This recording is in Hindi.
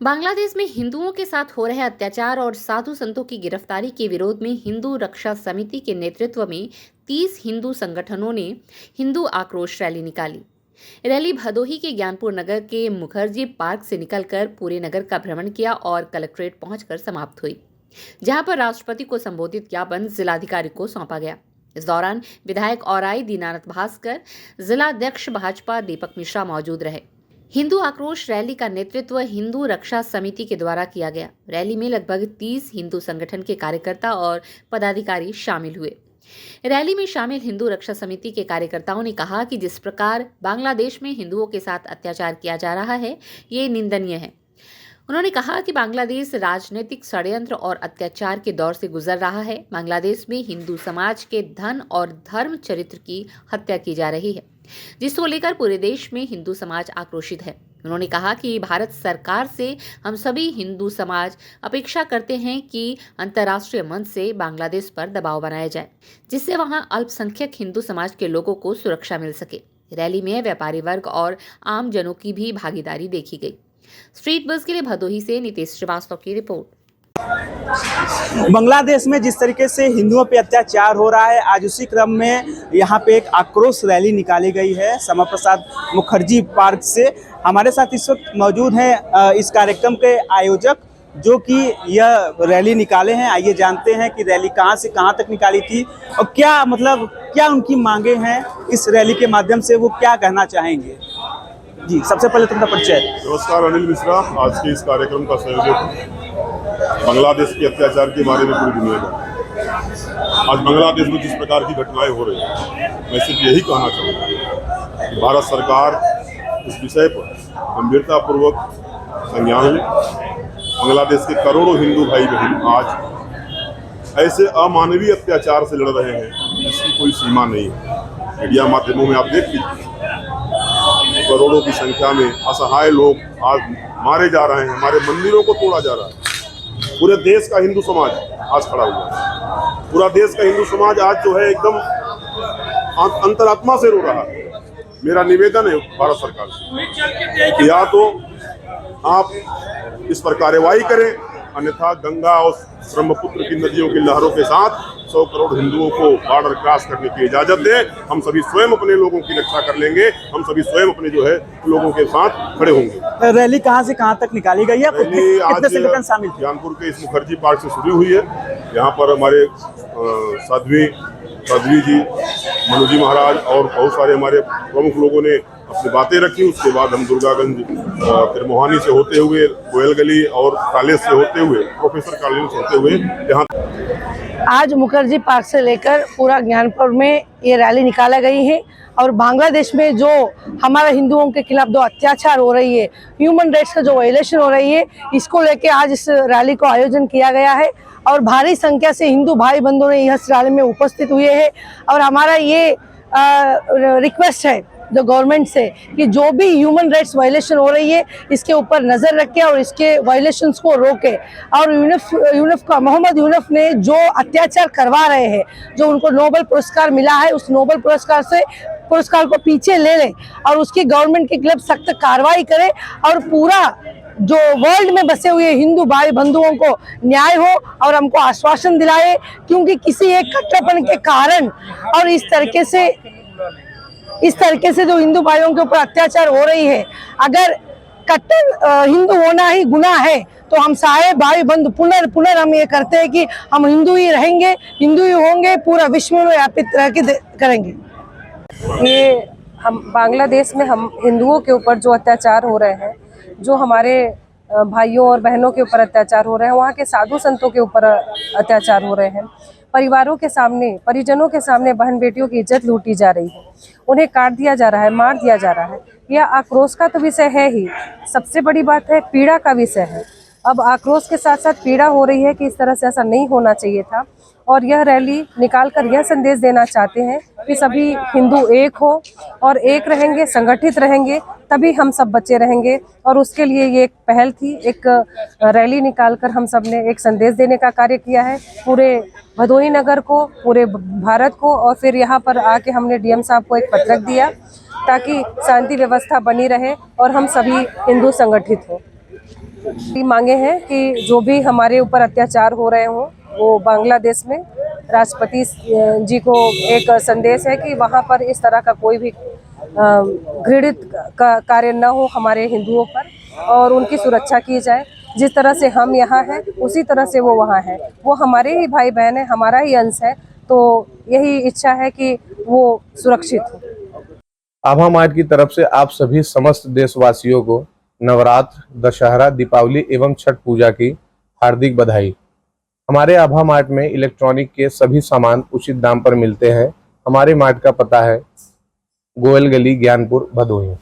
बांग्लादेश में हिंदुओं के साथ हो रहे अत्याचार और साधु संतों की गिरफ्तारी के विरोध में हिंदू रक्षा समिति के नेतृत्व में 30 हिंदू संगठनों ने हिंदू आक्रोश रैली निकाली। रैली भदोही के ज्ञानपुर नगर के मुखर्जी पार्क से निकलकर पूरे नगर का भ्रमण किया और कलेक्ट्रेट पहुंचकर समाप्त हुई, जहां पर राष्ट्रपति को संबोधित ज्ञापन जिलाधिकारी को सौंपा गया। इस दौरान विधायक औराई दीनानाथ भास्कर, जिलाध्यक्ष भाजपा दीपक मिश्रा मौजूद रहे। हिंदू आक्रोश रैली का नेतृत्व हिंदू रक्षा समिति के द्वारा किया गया। रैली में लगभग 30 हिंदू संगठन के कार्यकर्ता और पदाधिकारी शामिल हुए। रैली में शामिल हिंदू रक्षा समिति के कार्यकर्ताओं ने कहा कि जिस प्रकार बांग्लादेश में हिंदुओं के साथ अत्याचार किया जा रहा है, ये निंदनीय है। उन्होंने कहा कि बांग्लादेश राजनीतिक षड्यंत्र और अत्याचार के दौर से गुजर रहा है। बांग्लादेश में हिंदू समाज के धन और धर्म चरित्र की हत्या की जा रही है, जिसको लेकर पूरे देश में हिंदू समाज आक्रोशित है। उन्होंने कहा कि भारत सरकार से हम सभी हिंदू समाज अपेक्षा करते हैं कि अंतर्राष्ट्रीय मंच से बांग्लादेश पर दबाव बनाया जाए, जिससे वहां अल्पसंख्यक हिंदू समाज के लोगों को सुरक्षा मिल सके। रैली में व्यापारी वर्ग और आम जनों की भी भागीदारी देखी गई। स्ट्रीट बस के लिए भदोही से नितेश श्रीवास्तव की रिपोर्ट। बांग्लादेश में जिस तरीके से हिंदुओं पे अत्याचार हो रहा है, आज उसी क्रम में यहाँ पे एक आक्रोश रैली निकाली गई है श्यामा प्रसाद मुखर्जी पार्क से। हमारे साथ इस वक्त मौजूद हैं इस कार्यक्रम के आयोजक, जो कि यह रैली निकाले हैं। आइए जानते हैं कि रैली कहाँ से कहाँ तक निकाली थी और क्या उनकी मांगे हैं। इस रैली के माध्यम से वो क्या कहना चाहेंगे। जी, सबसे पहले तुमका परिचय। नमस्कार, अनिल मिश्रा। आज के इस कार्यक्रम का संयोजक बांग्लादेश के अत्याचार के बारे में पूरी दुनिया का। आज बांग्लादेश में जिस प्रकार की घटनाएं हो रही हैं, मैं सिर्फ यही कहना चाहूँगा कि भारत सरकार इस विषय पर गंभीरतापूर्वक संज्ञान ले। बांग्लादेश के करोड़ों हिंदू भाई बहन आज ऐसे अमानवीय अत्याचार से लड़ रहे हैं जिसकी कोई सीमा नहीं है। मीडिया माध्यमों में आप देख लीजिए, करोड़ों की संख्या में असहाय लोग आज मारे जा रहे हैं, हमारे मंदिरों को तोड़ा जा रहा है। पूरे देश का हिंदू समाज आज खड़ा हुआ है। पूरा देश का हिंदू समाज आज जो है एकदम अंतरात्मा से रो रहा है। मेरा निवेदन है भारत सरकार से कि या तो आप इस पर कार्रवाई करें, अन्यथा गंगा और ब्रह्मपुत्र की नदियों की लहरों के साथ 100 करोड़ हिंदुओं को बॉर्डर क्रॉस करने की इजाजत दें। हम सभी स्वयं अपने लोगों की रक्षा कर लेंगे। हम सभी स्वयं अपने जो है लोगों के साथ खड़े होंगे। रैली कहाँ से कहाँ तक निकाली गई है? कितने संगठन शामिल थे? ज्ञानपुर के इस मुखर्जी पार्क से शुरू हुई है। यहाँ पर हमारे साध्वी जी, मनु जी महाराज और बहुत सारे हमारे प्रमुख लोगों ने अपनी बातें रखी। उसके बाद हम दुर्गागंज, फिर मोहानी से होते हुए गोयल गली और कॉलेज से होते हुए प्रोफेसर कॉलेज से होते हुए यहाँ आज मुखर्जी पार्क से लेकर पूरा ज्ञानपुर में ये रैली निकाला गई है। और बांग्लादेश में जो हमारे हिंदुओं के खिलाफ जो अत्याचार हो रही है, ह्यूमन राइट्स का जो वायलेशन हो रही है, इसको लेके आज इस रैली को आयोजन किया गया है। और भारी संख्या से हिंदू भाई बंधुओं ने इस रैली में उपस्थित हुए हैं। और हमारा ये रिक्वेस्ट है जो गवर्नमेंट से कि जो भी ह्यूमन राइट्स वायलेशन हो रही है, इसके ऊपर नज़र रखे और इसके वायलेशंस को रोके। और यूनिफ का मोहम्मद यूनिफ ने जो अत्याचार करवा रहे हैं, जो उनको नोबेल पुरस्कार मिला है, उस नोबेल पुरस्कार को पीछे ले ले और उसकी गवर्नमेंट के खिलाफ सख्त कार्रवाई करे और पूरा जो वर्ल्ड में बसे हुए हिंदू भाई बंधुओं को न्याय हो और हमको आश्वासन दिलाए। क्योंकि किसी एक कट्टरपन के कारण और इस तरीके से जो हिंदू भाइयों के ऊपर अत्याचार हो रही है, अगर कट्टर हिंदू होना ही गुनाह है तो हम सारे भाई बंधु पुनर हम ये करते हैं कि हम हिंदू ही रहेंगे, हिंदू ही होंगे, पूरा विश्व में व्यापित करेंगे। ये हम बांग्लादेश में हम हिंदुओं के ऊपर जो अत्याचार हो रहे हैं, जो हमारे भाइयों और बहनों के ऊपर अत्याचार हो रहे हैं, वहाँ के साधु संतों के ऊपर अत्याचार हो रहे हैं, परिवारों के सामने, परिजनों के सामने बहन बेटियों की इज्जत लूटी जा रही है, उन्हें काट दिया जा रहा है, मार दिया जा रहा है। यह आक्रोश का तो विषय है ही, सबसे बड़ी बात है पीड़ा का विषय है। अब आक्रोश के साथ साथ पीड़ा हो रही है कि इस तरह से ऐसा नहीं होना चाहिए था। और यह रैली निकालकर यह संदेश देना चाहते हैं कि सभी हिंदू एक हो और एक रहेंगे, संगठित रहेंगे, तभी हम सब बचे रहेंगे। और उसके लिए ये एक पहल थी, एक रैली निकालकर हम सब ने एक संदेश देने का कार्य किया है पूरे भदोही नगर को, पूरे भारत को। और फिर यहाँ पर आके हमने डीएम साहब को एक पत्रक दिया ताकि शांति व्यवस्था बनी रहे और हम सभी हिंदू संगठित हों। मांगे हैं कि जो भी हमारे ऊपर अत्याचार हो रहे हों वो बांग्लादेश में राष्ट्रपति जी को एक संदेश है कि वहाँ पर इस तरह का कोई भी घृणित कार्य न हो हमारे हिंदुओं पर, और उनकी सुरक्षा की जाए। जिस तरह से हम यहाँ हैं उसी तरह से वो वहाँ हैं, वो हमारे ही भाई बहन है, हमारा ही अंश है, तो यही इच्छा है कि वो सुरक्षित हो। आभा मार्ट की तरफ से आप सभी समस्त देशवासियों को नवरात्र, दशहरा, दीपावली एवं छठ पूजा की हार्दिक बधाई। हमारे आभा मार्ट में इलेक्ट्रॉनिक के सभी सामान उचित दाम पर मिलते हैं। हमारे मार्ट का पता है गोयल गली, ज्ञानपुर, भदोही।